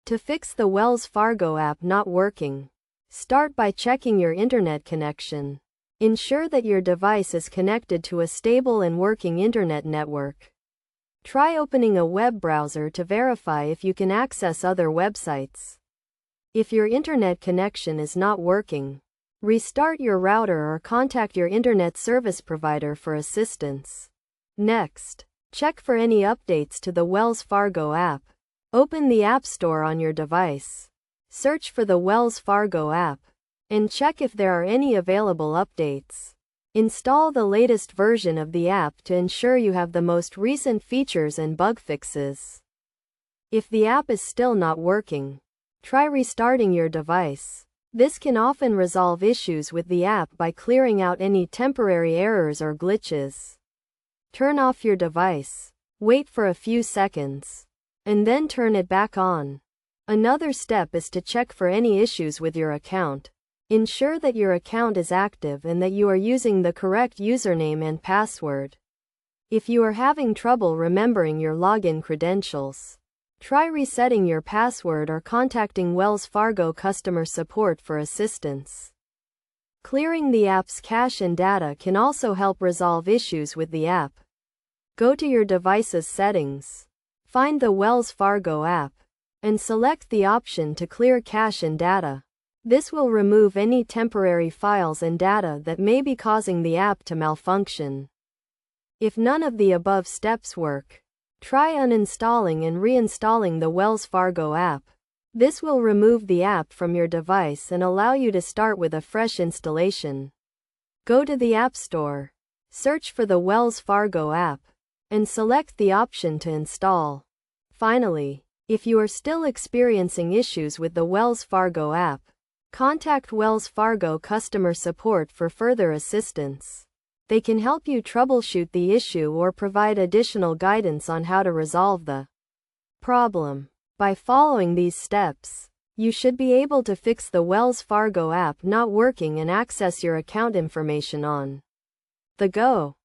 To fix the Wells Fargo app not working, start by checking your internet connection. Ensure that your device is connected to a stable and working internet network. Try opening a web browser to verify if you can access other websites. If your internet connection is not working, restart your router or contact your internet service provider for assistance. Next, check for any updates to the Wells Fargo app. Open the App Store on your device. Search for the Wells Fargo app and check if there are any available updates. Install the latest version of the app to ensure you have the most recent features and bug fixes. If the app is still not working, try restarting your device. This can often resolve issues with the app by clearing out any temporary errors or glitches. Turn off your device, wait for a few seconds, and then turn it back on. Another step is to check for any issues with your account. Ensure that your account is active and that you are using the correct username and password. If you are having trouble remembering your login credentials, try resetting your password or contacting Wells Fargo customer support for assistance. Clearing the app's cache and data can also help resolve issues with the app. Go to your device's settings, find the Wells Fargo app, and select the option to clear cache and data. This will remove any temporary files and data that may be causing the app to malfunction. If none of the above steps work, try uninstalling and reinstalling the Wells Fargo app. This will remove the app from your device and allow you to start with a fresh installation. Go to the App Store, search for the Wells Fargo app, and select the option to install. Finally, if you are still experiencing issues with the Wells Fargo app, contact Wells Fargo customer support for further assistance. They can help you troubleshoot the issue or provide additional guidance on how to resolve the problem. By following these steps, you should be able to fix the Wells Fargo app not working and access your account information on the go.